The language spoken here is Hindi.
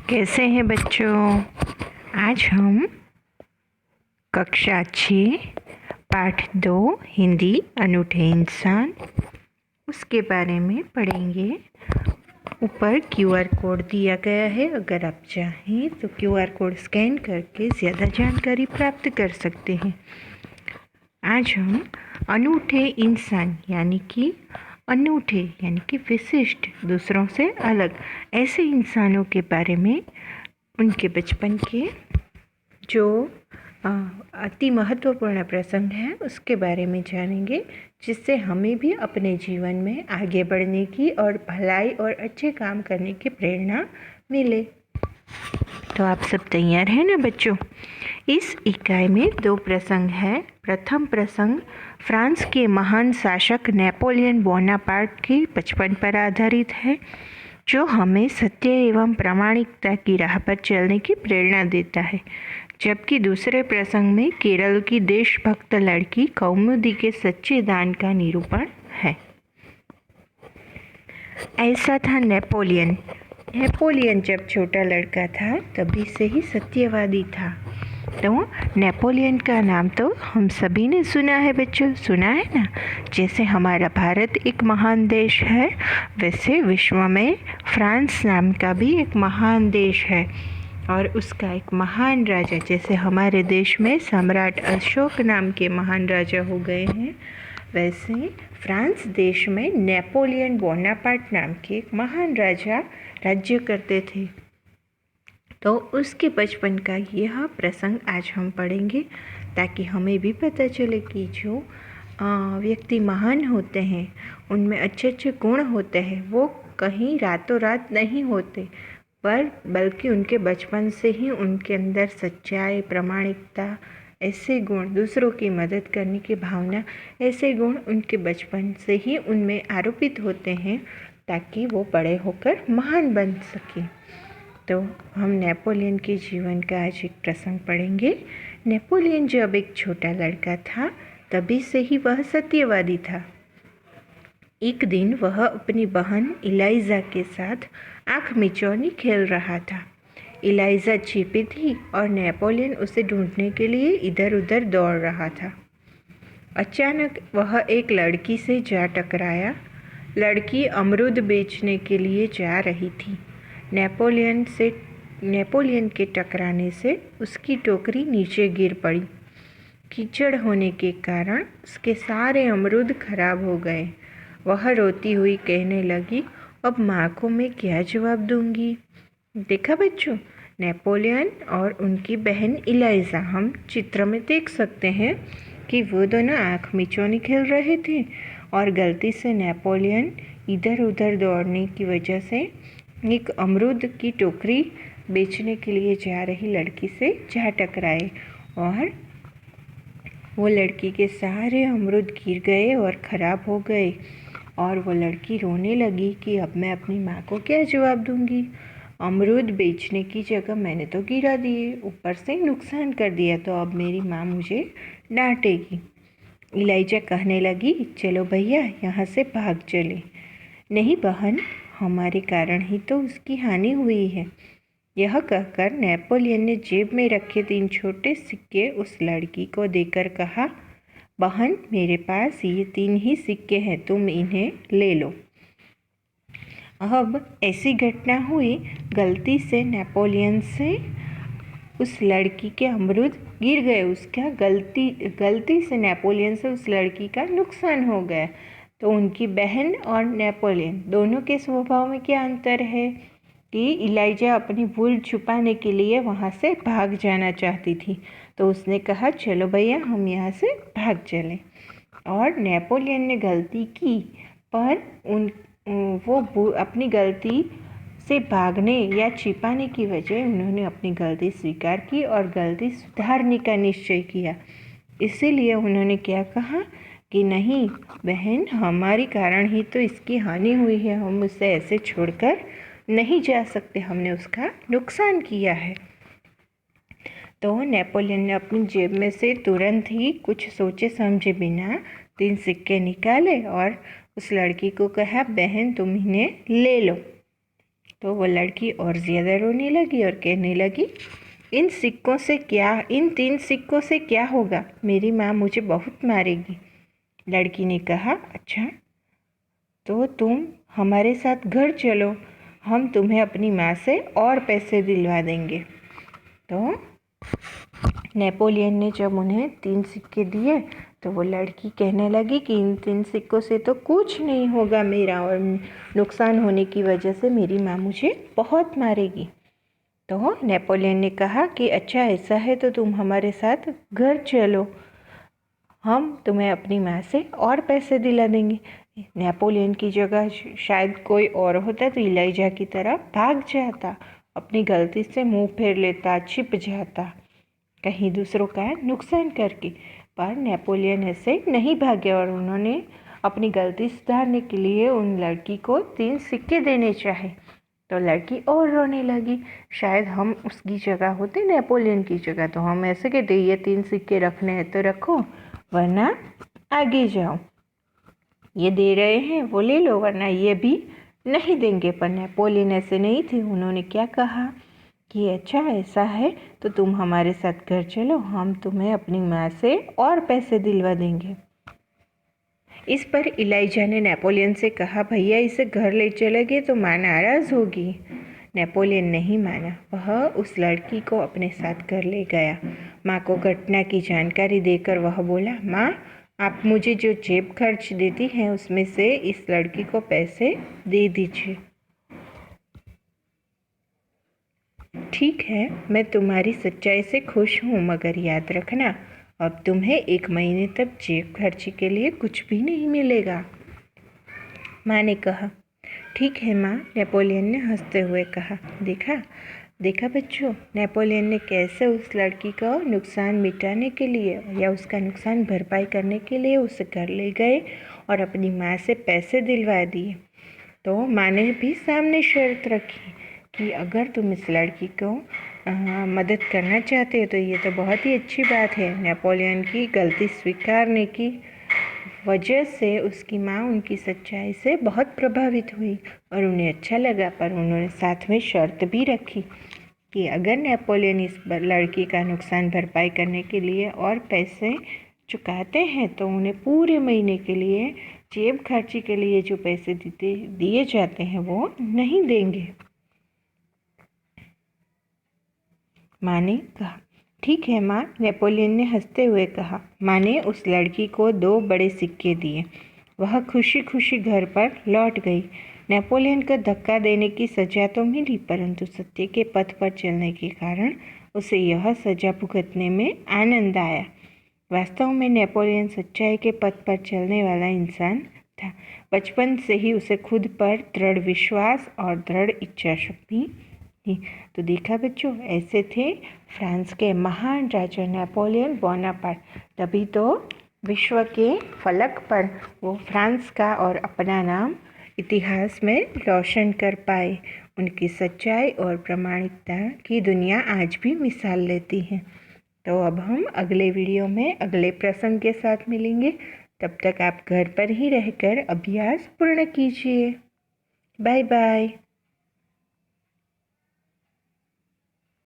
कैसे हैं बच्चों। आज हम कक्षा 6 पाठ 2 हिंदी अनूठे इंसान उसके बारे में पढ़ेंगे। ऊपर QR कोड दिया गया है, अगर आप चाहें तो QR कोड स्कैन करके ज़्यादा जानकारी प्राप्त कर सकते हैं। आज हम अनूठे इंसान यानी कि विशिष्ट, दूसरों से अलग ऐसे इंसानों के बारे में, उनके बचपन के जो अति महत्वपूर्ण प्रसंग हैं उसके बारे में जानेंगे, जिससे हमें भी अपने जीवन में आगे बढ़ने की और भलाई और अच्छे काम करने की प्रेरणा मिले। तो आप सब तैयार हैं ना बच्चों। इस इकाई में 2 प्रसंग हैं। प्रथम प्रसंग फ्रांस के महान शासक नेपोलियन बोनापार्ट के बचपन पर आधारित है, जो हमें सत्य एवं प्रामाणिकता की राह पर चलने की प्रेरणा देता है। जबकि दूसरे प्रसंग में केरल की देशभक्त लड़की कौमुदी के सच्चे दान का निरूपण है। ऐसा था नेपोलियन जब छोटा लड़का था तभी से ही सत्यवादी था। तो नेपोलियन का नाम तो हम सभी ने सुना है बच्चों, सुना है ना। जैसे हमारा भारत एक महान देश है, वैसे विश्व में फ्रांस नाम का भी एक महान देश है और उसका एक महान राजा, जैसे हमारे देश में सम्राट अशोक नाम के महान राजा हो गए हैं, वैसे फ्रांस देश में नेपोलियन बोनापार्ट नाम के एक महान राजा राज्य करते थे। तो उसके बचपन का यह प्रसंग आज हम पढ़ेंगे, ताकि हमें भी पता चले कि जो व्यक्ति महान होते हैं, उनमें अच्छे अच्छे गुण होते हैं, वो कहीं रातों रात नहीं होते, पर बल्कि उनके बचपन से ही उनके अंदर सच्चाई, प्रामाणिकता, ऐसे गुण, दूसरों की मदद करने की भावना, ऐसे गुण उनके बचपन से ही उनमें आरोपित होते हैं, ताकि वो बड़े होकर महान बन सकें। तो हम नेपोलियन के जीवन का आज एक प्रसंग पढ़ेंगे। नेपोलियन जब एक छोटा लड़का था तभी से ही वह सत्यवादी था। एक दिन वह अपनी बहन इलाइजा के साथ आँख मिचौनी खेल रहा था। इलाइजा छिपी थी और नेपोलियन उसे ढूंढने के लिए इधर उधर दौड़ रहा था। अचानक वह एक लड़की से जा टकराया। लड़की अमरूद बेचने के लिए जा रही थी। नेपोलियन के टकराने से उसकी टोकरी नीचे गिर पड़ी। कीचड़ होने के कारण उसके सारे अमरूद खराब हो गए। वह रोती हुई कहने लगी, अब माँ को मैं क्या जवाब दूंगी। देखा बच्चों, नेपोलियन और उनकी बहन इलाइजा, हम चित्र में देख सकते हैं कि वो दोनों आँख मिचौनी खेल रहे थे और गलती से नेपोलियन इधर उधर दौड़ने की वजह से एक अमरूद की टोकरी बेचने के लिए जा रही लड़की से जा टकराए और वो लड़की के सारे अमरूद गिर गए और ख़राब हो गए। और वो लड़की रोने लगी कि अब मैं अपनी माँ को क्या जवाब दूंगी। अमरूद बेचने की जगह मैंने तो गिरा दिए, ऊपर से नुकसान कर दिया, तो अब मेरी माँ मुझे डांटेगी। इलाइजा कहने लगी, चलो भैया यहाँ से भाग चले। नहीं बहन, हमारे कारण ही तो उसकी हानि हुई है। यह कहकर नेपोलियन ने जेब में रखे 3 छोटे सिक्के उस लड़की को देकर कहा, बहन मेरे पास ये 3 ही सिक्के हैं, तुम इन्हें ले लो। अब ऐसी घटना हुई, गलती से नेपोलियन से उस लड़की के अमरूद गिर गए, उसका गलती से नेपोलियन से उस लड़की का नुकसान हो गया। तो उनकी बहन और नेपोलियन दोनों के स्वभाव में क्या अंतर है कि इलाइजा अपनी भूल छुपाने के लिए वहाँ से भाग जाना चाहती थी, तो उसने कहा चलो भैया हम यहाँ से भाग चलें। और नेपोलियन ने गलती की, पर वो अपनी गलती से भागने या छिपाने की वजह उन्होंने अपनी गलती स्वीकार की और गलती सुधारने का निश्चय किया। इसीलिए उन्होंने क्या कहा कि नहीं बहन, हमारे कारण ही तो इसकी हानि हुई है, हम उसे ऐसे छोड़कर नहीं जा सकते, हमने उसका नुकसान किया है। तो नेपोलियन ने अपनी जेब में से तुरंत ही कुछ सोचे समझे बिना 3 सिक्के निकाले और उस लड़की को कहा, बहन तुम इन्हें ले लो। तो वो लड़की और ज़्यादा रोने लगी और कहने लगी, इन 3 सिक्कों से क्या होगा, मेरी माँ मुझे बहुत मारेगी। लड़की ने कहा, अच्छा तो तुम हमारे साथ घर चलो, हम तुम्हें अपनी माँ से और पैसे दिलवा देंगे। तो नेपोलियन ने जब उन्हें 3 सिक्के दिए तो वो लड़की कहने लगी कि इन 3 सिक्कों से तो कुछ नहीं होगा मेरा, और नुकसान होने की वजह से मेरी माँ मुझे बहुत मारेगी। तो नेपोलियन ने कहा कि अच्छा ऐसा है तो तुम हमारे साथ घर चलो, हम तुम्हें अपनी माँ से और पैसे दिला देंगे। नेपोलियन की जगह शायद कोई और होता तो इलाइजा की तरह भाग जाता, अपनी गलती से मुंह फेर लेता, छिप जाता कहीं दूसरों का नुकसान करके। पर नेपोलियन ऐसे नहीं भागे और उन्होंने अपनी गलती सुधारने के लिए उन लड़की को 3 सिक्के देने चाहे। तो लड़की और रोने लगी, शायद हम उसकी जगह होते, नेपोलियन की जगह, तो हम ऐसे कहते, ये 3 सिक्के रखने हैं तो रखो वरना आगे जाओ, ये दे रहे हैं वो ले लो वरना ये भी नहीं देंगे। पर नेपोलियन ऐसे नहीं थे, उन्होंने क्या कहा कि अच्छा ऐसा है तो तुम हमारे साथ घर चलो, हम तुम्हें अपनी माँ से और पैसे दिलवा देंगे। इस पर इलाइजा ने नेपोलियन से कहा, भैया इसे घर ले चले गए तो माँ नाराज़ होगी। नेपोलियन नहीं माना, वह उस लड़की को अपने साथ घर ले गया। माँ को घटना की जानकारी देकर वह बोला, माँ आप मुझे जो जेब खर्च देती हैं उसमें से इस लड़की को पैसे दे दीजिए। ठीक है, मैं तुम्हारी सच्चाई से खुश हूँ, मगर याद रखना अब तुम्हें 1 महीने तक जेब खर्ची के लिए कुछ भी नहीं मिलेगा। माँ ने कहा, ठीक है माँ। नेपोलियन ने हंसते हुए कहा, देखा बच्चों, नेपोलियन ने कैसे उस लड़की का नुकसान मिटाने के लिए या उसका नुकसान भरपाई करने के लिए उसे घर ले गए और अपनी माँ से पैसे दिलवा दिए। तो माँ ने भी सामने शर्त रखी कि अगर तुम इस लड़की को मदद करना चाहते हो तो ये तो बहुत ही अच्छी बात है। नेपोलियन की गलती स्वीकारने की वजह से उसकी माँ उनकी सच्चाई से बहुत प्रभावित हुई और उन्हें अच्छा लगा, पर उन्होंने साथ में शर्त भी रखी कि अगर नेपोलियन इस लड़की का नुकसान भरपाई करने के लिए और पैसे चुकाते हैं तो उन्हें पूरे महीने के लिए जेब खर्ची के लिए जो पैसे दिए जाते हैं वो नहीं देंगे। माँ ने कहा, ठीक है माँ। नेपोलियन ने हंसते हुए कहा। माँ ने उस लड़की को 2 बड़े सिक्के दिए। वह खुशी खुशी घर पर लौट गई। नेपोलियन को धक्का देने की सज़ा तो मिली, परंतु सत्य के पथ पर चलने के कारण उसे यह सज़ा भुगतने में आनंद आया। वास्तव में नेपोलियन सच्चाई के पथ पर चलने वाला इंसान था। बचपन से ही उसे खुद पर दृढ़ विश्वास और दृढ़ इच्छा शक्ति थी। तो देखा बच्चों, ऐसे थे फ्रांस के महान राजा नेपोलियन बोनापार्ट। तभी तो विश्व के फलक पर वो फ्रांस का और अपना नाम इतिहास में रोशन कर पाए। उनकी सच्चाई और प्रामाणिकता की दुनिया आज भी मिसाल लेती है। तो अब हम अगले वीडियो में अगले प्रसंग के साथ मिलेंगे। तब तक आप घर पर ही रहकर अभ्यास पूर्ण कीजिए। Bye bye.